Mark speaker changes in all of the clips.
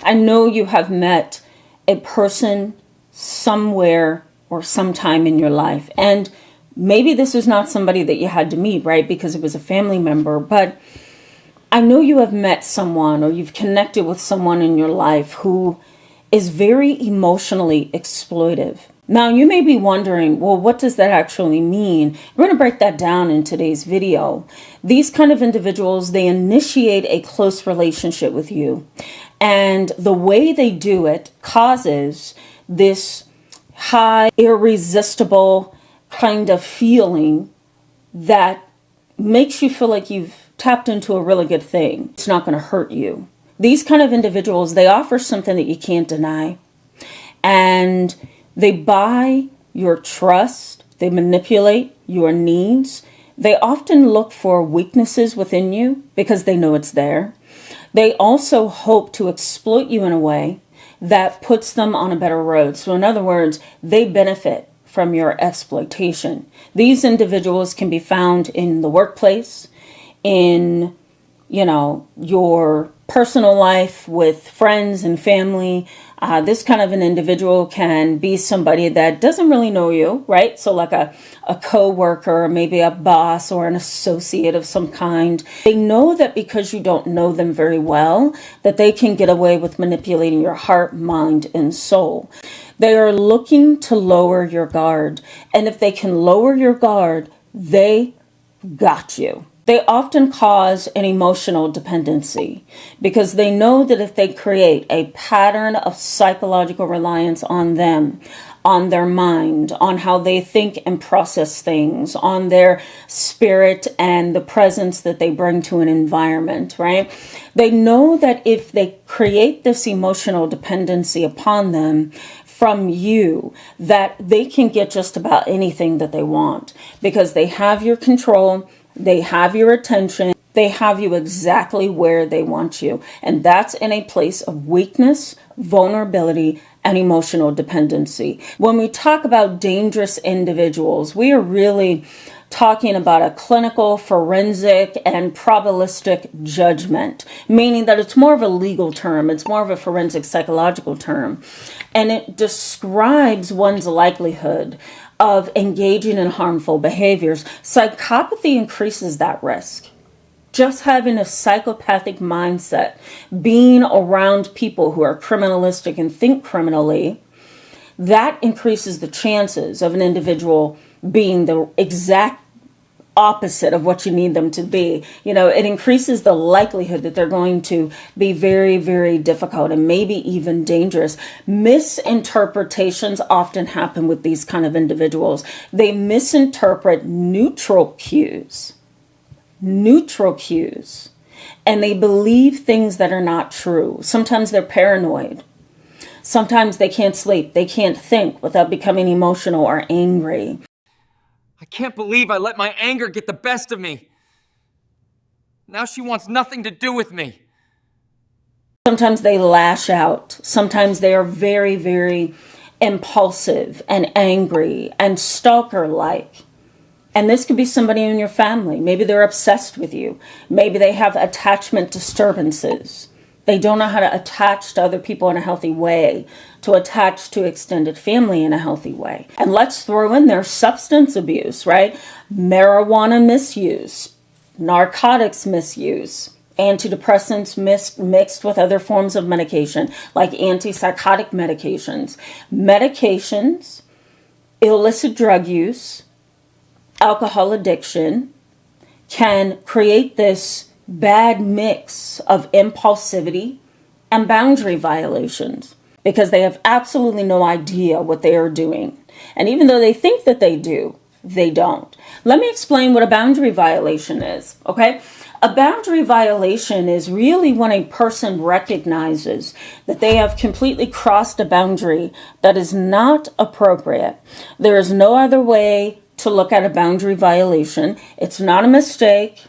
Speaker 1: I know you have met a person somewhere or sometime in your life, and maybe this was not somebody that you had to meet, right? Because it was a family member, but I know you have met someone or you've connected with someone in your life who is very emotionally exploitive. Now, you may be wondering, well, what does that actually mean? We're going to break that down in today's video. These kind of individuals, they initiate a close relationship with you. And the way they do it causes this high, irresistible kind of feeling that makes you feel like you've tapped into a really good thing. It's not going to hurt you. These kind of individuals, they offer something that you can't deny. And they buy your trust. They manipulate your needs. They often look for weaknesses within you because they know it's there. They also hope to exploit you in a way that puts them on a better road. So in other words, they benefit from your exploitation. These individuals can be found in the workplace, in, your personal life with friends and family. This kind of an individual can be somebody that doesn't really know you, right? So like a co-worker, maybe a boss or an associate of some kind. They know that because you don't know them very well, that they can get away with manipulating your heart, mind, and soul. They are looking to lower your guard. And if they can lower your guard, they got you. They often cause an emotional dependency because they know that if they create a pattern of psychological reliance on them, on their mind, on how they think and process things, on their spirit and the presence that they bring to an environment, right? They know that if they create this emotional dependency upon them from you, that they can get just about anything that they want because they have your control. They have your attention. They have you exactly where they want you. And that's in a place of weakness, vulnerability, and emotional dependency. When we talk about dangerous individuals, we are really talking about a clinical, forensic, and probabilistic judgment, meaning that it's more of a legal term. It's more of a forensic psychological term. And it describes one's likelihood of engaging in harmful behaviors. Psychopathy increases that risk. Just having a psychopathic mindset, being around people who are criminalistic and think criminally, that increases the chances of an individual being the exact opposite of what you need them to be. It increases the likelihood that they're going to be very, very difficult and maybe even dangerous. Misinterpretations often happen with these kind of individuals. They misinterpret neutral cues, and they believe things that are not true. Sometimes they're paranoid. Sometimes they can't sleep. They can't think without becoming emotional or angry.
Speaker 2: I can't believe I let my anger get the best of me. Now she wants nothing to do with me.
Speaker 1: Sometimes they lash out. Sometimes they are very, very impulsive and angry and stalker-like. And this could be somebody in your family. Maybe they're obsessed with you. Maybe they have attachment disturbances. They don't know how to attach to other people in a healthy way, to attach to extended family in a healthy way. And let's throw in there substance abuse, right? Marijuana misuse, narcotics misuse, antidepressants mixed with other forms of medication, like antipsychotic medications, illicit drug use, alcohol addiction can create this bad mix of impulsivity and boundary violations because they have absolutely no idea what they are doing. And even though they think that they do, they don't. Let me explain what a boundary violation is, okay? A boundary violation is really when a person recognizes that they have completely crossed a boundary that is not appropriate. There is no other way to look at a boundary violation. It's not a mistake.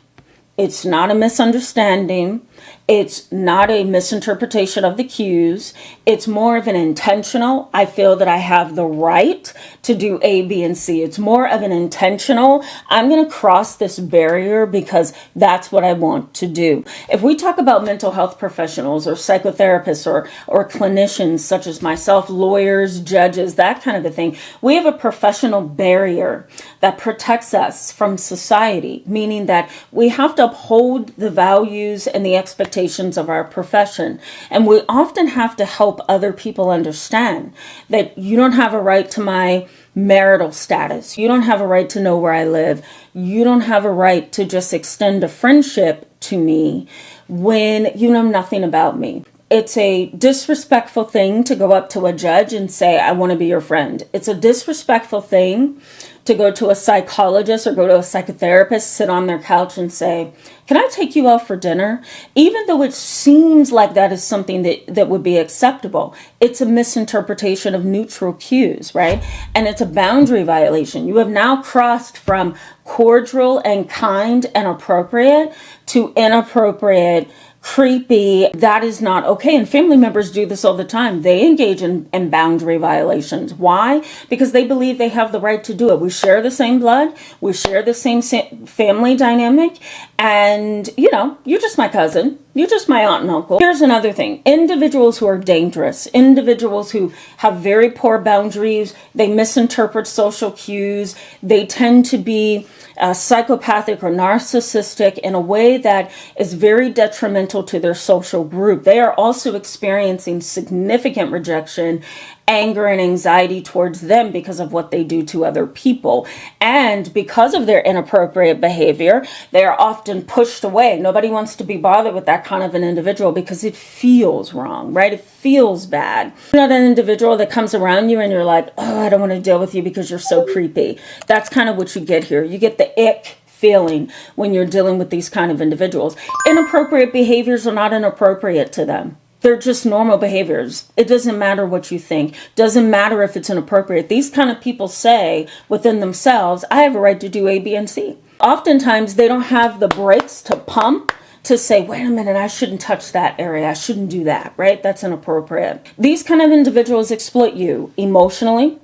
Speaker 1: It's not a misunderstanding. It's not a misinterpretation of the cues. It's more of an intentional, I feel that I have the right to do A, B, and C. It's more of an intentional, I'm going to cross this barrier because that's what I want to do. If we talk about mental health professionals or psychotherapists or clinicians such as myself, lawyers, judges, that kind of a thing, we have a professional barrier that protects us from society, meaning that we have to uphold the values and the expectations of our profession. And we often have to help other people understand that you don't have a right to my marital status. You don't have a right to know where I live. You don't have a right to just extend a friendship to me when you know nothing about me. It's a disrespectful thing to go up to a judge and say, I want to be your friend. It's a disrespectful thing to go to a psychologist or go to a psychotherapist, sit on their couch and say, can I take you out for dinner? Even though it seems like that is something that would be acceptable, it's a misinterpretation of neutral cues, right? And it's a boundary violation. You have now crossed from cordial and kind and appropriate to inappropriate, creepy. That is not okay. And family members do this all the time. They engage in boundary violations. Why? Because they believe they have the right to do it. We share the same blood. We share the same family dynamic. And, you know, you're just my cousin. You're just my aunt and uncle. Here's another thing. Individuals who are dangerous, individuals who have very poor boundaries, they misinterpret social cues, they tend to be psychopathic or narcissistic in a way that is very detrimental to their social group. They are also experiencing significant rejection, anger, and anxiety towards them because of what they do to other people. And because of their inappropriate behavior, they are often pushed away. Nobody wants to be bothered with that kind of an individual because it feels wrong, right? It feels bad. You're not an individual that comes around you and you're like, oh, I don't want to deal with you because you're so creepy. That's kind of what you get here. You get the ick feeling when you're dealing with these kind of individuals. Inappropriate behaviors are not inappropriate to them. They're just normal behaviors. It doesn't matter what you think. Doesn't matter if it's inappropriate. These kind of people say within themselves, I have a right to do A, B, and C. Oftentimes, they don't have the brakes to pump to say, wait a minute, I shouldn't touch that area. I shouldn't do that, right? That's inappropriate. These kind of individuals exploit you emotionally,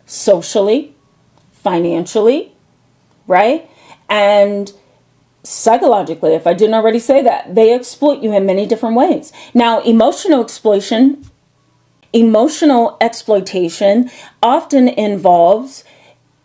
Speaker 1: socially, financially, right? And psychologically, if I didn't already say that, they exploit you in many different ways. Now, emotional exploitation often involves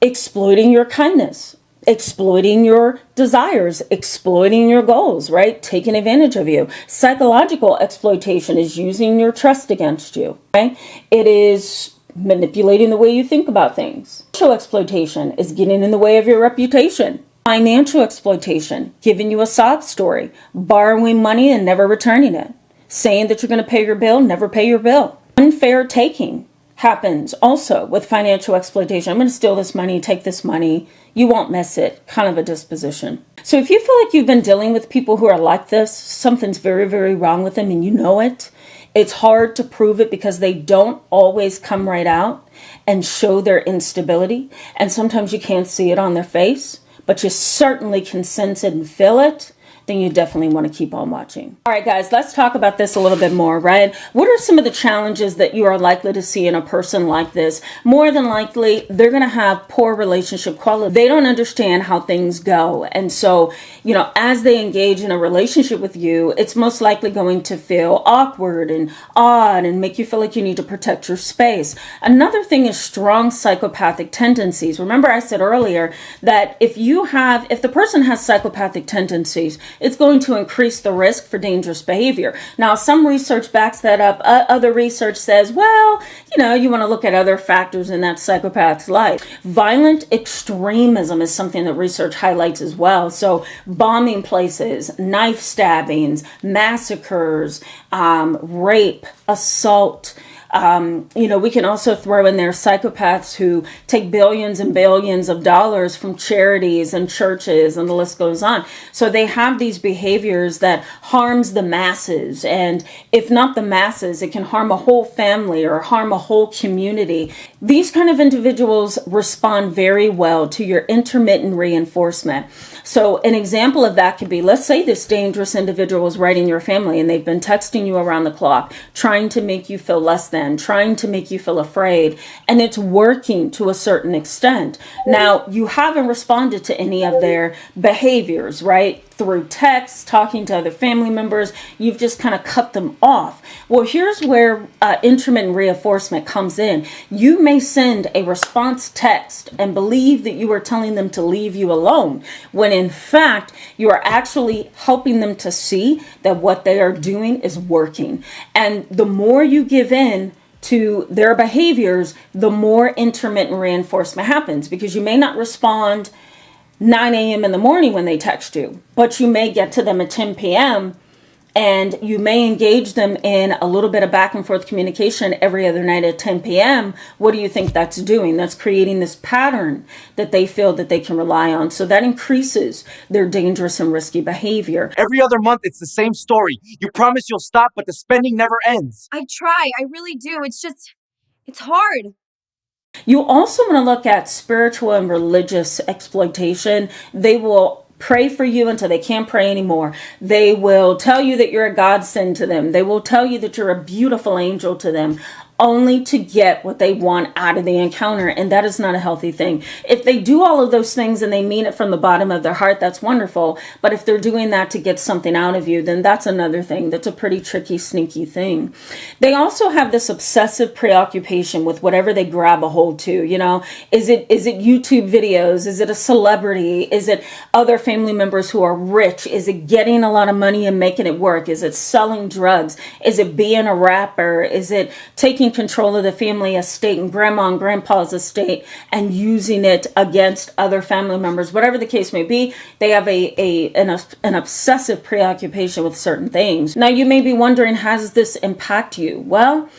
Speaker 1: exploiting your kindness, exploiting your desires, exploiting your goals, right? Taking advantage of you. Psychological exploitation is using your trust against you, right? It is manipulating the way you think about things. Social exploitation is getting in the way of your reputation. Financial exploitation, giving you a sob story, borrowing money and never returning it, saying that you're going to pay your bill, never pay your bill. Unfair taking happens also with financial exploitation. I'm going to steal this money, take this money, you won't miss it, kind of a disposition. So if you feel like you've been dealing with people who are like this, something's very, very wrong with them and you know it, it's hard to prove it because they don't always come right out and show their instability. And sometimes you can't see it on their face, but you certainly can sense it and feel it, then you definitely want to keep on watching. All right, guys, let's talk about this a little bit more, right? What are some of the challenges that you are likely to see in a person like this? More than likely, they're going to have poor relationship quality. They don't understand how things go. And so, you know, as they engage in a relationship with you, it's most likely going to feel awkward and odd and make you feel like you need to protect your space. Another thing is strong psychopathic tendencies. Remember I said earlier that if the person has psychopathic tendencies, it's going to increase the risk for dangerous behavior. Now, some research backs that up. Other research says, well, you know, you want to look at other factors in that psychopath's life. Violent extremism is something that research highlights as well. So bombing places, knife stabbings, massacres, rape, assault, We can also throw in there psychopaths who take billions and billions of dollars from charities and churches, and the list goes on. So they have these behaviors that harms the masses. And if not the masses, it can harm a whole family or harm a whole community. These kind of individuals respond very well to your intermittent reinforcement. So an example of that could be, let's say this dangerous individual is right in your family and they've been texting you around the clock, trying to make you feel less than, trying to make you feel afraid, and it's working to a certain extent. Now, you haven't responded to any of their behaviors, right? Through text, talking to other family members, you've just kind of cut them off. Well, here's where intermittent reinforcement comes in. You may send a response text and believe that you are telling them to leave you alone, when in fact, you are actually helping them to see that what they are doing is working. And the more you give in to their behaviors, the more intermittent reinforcement happens, because you may not respond 9 a.m. in the morning when they text you, but you may get to them at 10 p.m. and you may engage them in a little bit of back and forth communication every other night at 10 p.m. What do you think that's doing? That's creating this pattern that they feel that they can rely on. So that increases their dangerous and risky behavior.
Speaker 3: Every other month, it's the same story. You promise you'll stop, but the spending never ends.
Speaker 4: I try. I really do. It's hard.
Speaker 1: You also want to look at spiritual and religious exploitation. They will pray for you until they can't pray anymore. They will tell you that you're a godsend to them. They will tell you that you're a beautiful angel to them, only to get what they want out of the encounter. And that is not a healthy thing. If they do all of those things and they mean it from the bottom of their heart, that's wonderful. But if they're doing that to get something out of you, then that's another thing. That's a pretty tricky, sneaky thing. They also have this obsessive preoccupation with whatever they grab a hold to. Is it YouTube videos? Is it a celebrity? Is it other family members who are rich? Is it getting a lot of money and making it work? Is it selling drugs? Is it being a rapper? Is it taking control of the family estate and grandma and grandpa's estate and using it against other family members? Whatever the case may be, they have an obsessive preoccupation with certain things. Now, you may be wondering, how does this impact you? Well,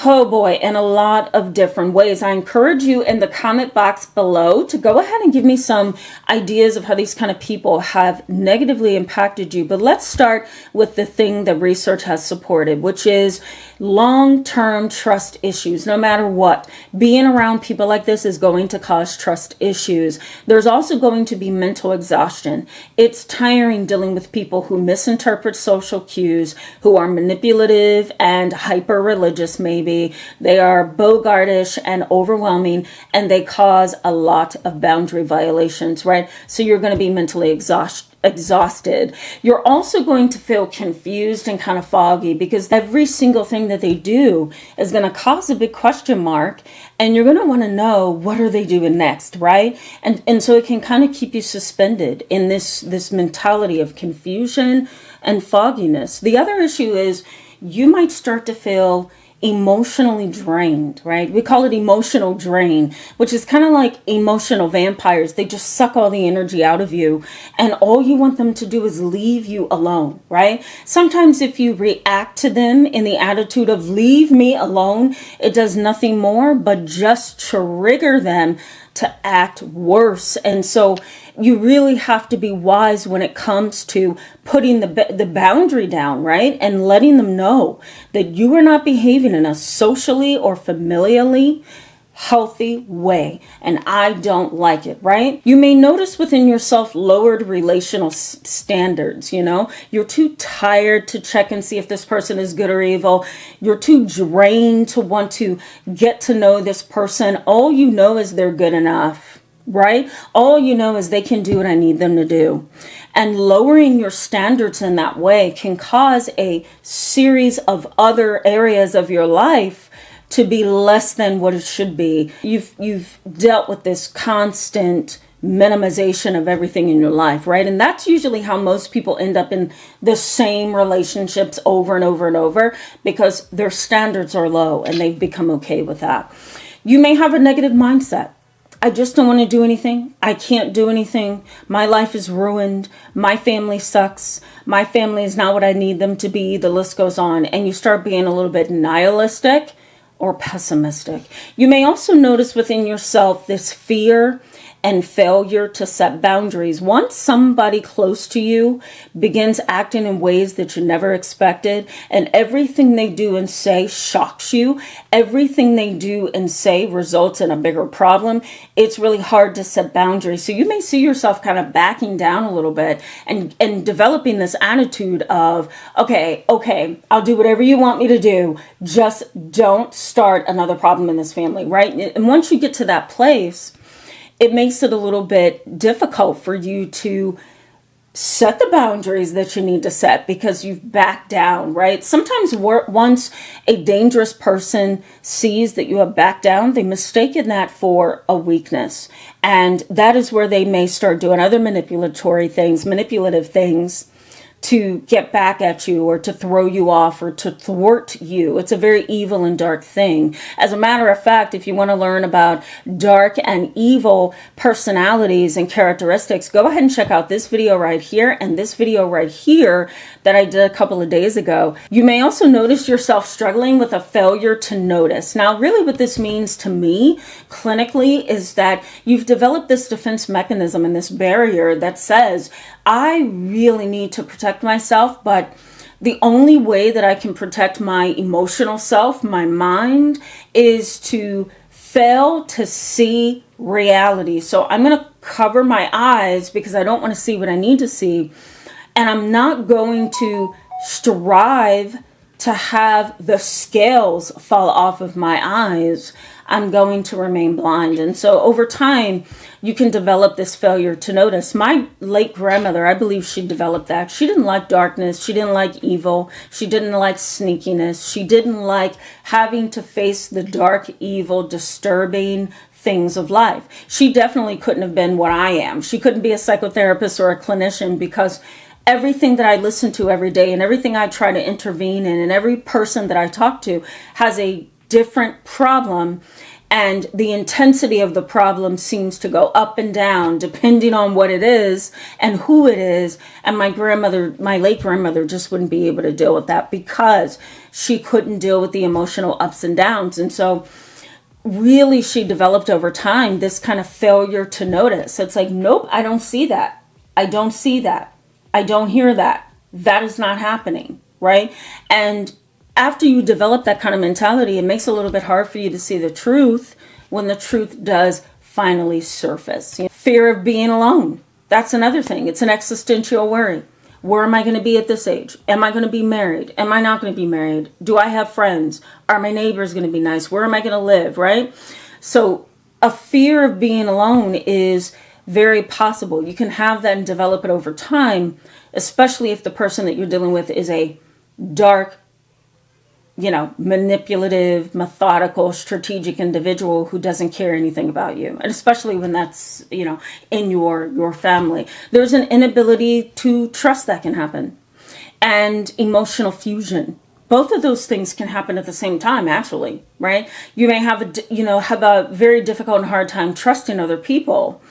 Speaker 1: oh boy, in a lot of different ways. I encourage you in the comment box below to go ahead and give me some ideas of how these kind of people have negatively impacted you. But let's start with the thing that research has supported, which is long-term trust issues. No matter what, being around people like this is going to cause trust issues. There's also going to be mental exhaustion. It's tiring dealing with people who misinterpret social cues, who are manipulative and hyper-religious maybe. They are bogartish and overwhelming, and they cause a lot of boundary violations, right? So you're going to be mentally exhausted. You're also going to feel confused and kind of foggy, because every single thing that they do is going to cause a big question mark, and you're going to want to know, what are they doing next, right? And so it can kind of keep you suspended in this mentality of confusion and fogginess. The other issue is you might start to feel emotionally drained, right? We call it emotional drain, which is kind of like emotional vampires. They just suck all the energy out of you, and all you want them to do is leave you alone, right? Sometimes if you react to them in the attitude of leave me alone, it does nothing more but just trigger them to act worse. And so you really have to be wise when it comes to putting the boundary down, right? And letting them know that you are not behaving in a socially or familially healthy way, and I don't like it, right? You may notice within yourself lowered relational standards. You're too tired to check and see if this person is good or evil. You're too drained to want to get to know this person. All you know is they're good enough, right? All you know is they can do what I need them to do. And lowering your standards in that way can cause a series of other areas of your life to be less than what it should be. You've dealt with this constant minimization of everything in your life, right? And that's usually how most people end up in the same relationships over and over and over, because their standards are low and they've become okay with that. You may have a negative mindset. I just don't want to do anything. I can't do anything. My life is ruined. My family sucks. My family is not what I need them to be. The list goes on. And you start being a little bit nihilistic or pessimistic. You may also notice within yourself this fear and failure to set boundaries. Once somebody close to you begins acting in ways that you never expected, and everything they do and say shocks you, everything they do and say results in a bigger problem, it's really hard to set boundaries. So you may see yourself kind of backing down a little bit and developing this attitude of, okay, I'll do whatever you want me to do. Just don't start another problem in this family, right? And once you get to that place, it makes it a little bit difficult for you to set the boundaries that you need to set because you've backed down, right? Sometimes once a dangerous person sees that you have backed down, they mistake that for a weakness. And that is where they may start doing other manipulative things to get back at you or to throw you off or to thwart you. It's a very evil and dark thing. As a matter of fact, if you want to learn about dark and evil personalities and characteristics, go ahead and check out this video right here and this video right here that I did a couple of days ago. You may also notice yourself struggling with a failure to notice. Now, really what this means to me clinically is that you've developed this defense mechanism and this barrier that says, I really need to protect myself, but the only way that I can protect my emotional self, my mind, is to fail to see reality. So I'm going to cover my eyes because I don't want to see what I need to see. And I'm not going to strive to have the scales fall off of my eyes. I'm going to remain blind. And so over time, you can develop this failure to notice. My late grandmother, I believe she developed that. She didn't like darkness. She didn't like evil. She didn't like sneakiness. She didn't like having to face the dark, evil, disturbing things of life. She definitely couldn't have been what I am. She couldn't be a psychotherapist or a clinician because everything that I listen to every day and everything I try to intervene in and every person that I talk to has a different problem, and the intensity of the problem seems to go up and down depending on what it is and who it is. And my late grandmother just wouldn't be able to deal with that because she couldn't deal with the emotional ups and downs. And so really she developed over time this kind of failure to notice. It's like, nope, I don't see that. I don't see that. I don't hear that. That is not happening, right? And after you develop that kind of mentality, it makes it a little bit hard for you to see the truth when the truth does finally surface. Fear of being alone. That's another thing. It's an existential worry. Where am I going to be at this age? Am I going to be married? Am I not going to be married? Do I have friends? Are my neighbors going to be nice? Where am I going to live, right? So a fear of being alone is very possible. You can have that and develop it over time, especially if the person that you're dealing with is a dark, manipulative, methodical, strategic individual who doesn't care anything about you. And especially when that's, in your family. There's an inability to trust that can happen. And emotional fusion. Both of those things can happen at the same time, actually, right? You may have a very difficult and hard time trusting other people.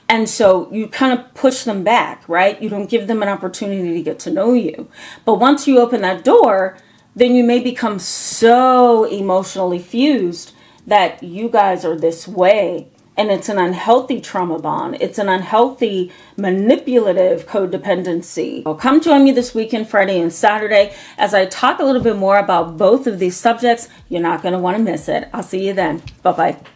Speaker 1: And so you kind of push them back, right? You don't give them an opportunity to get to know you. But once you open that door, then you may become so emotionally fused that you guys are this way. And it's an unhealthy trauma bond. It's an unhealthy manipulative codependency. Well, come join me this weekend, Friday and Saturday, as I talk a little bit more about both of these subjects. You're not going to want to miss it. I'll see you then. Bye-bye.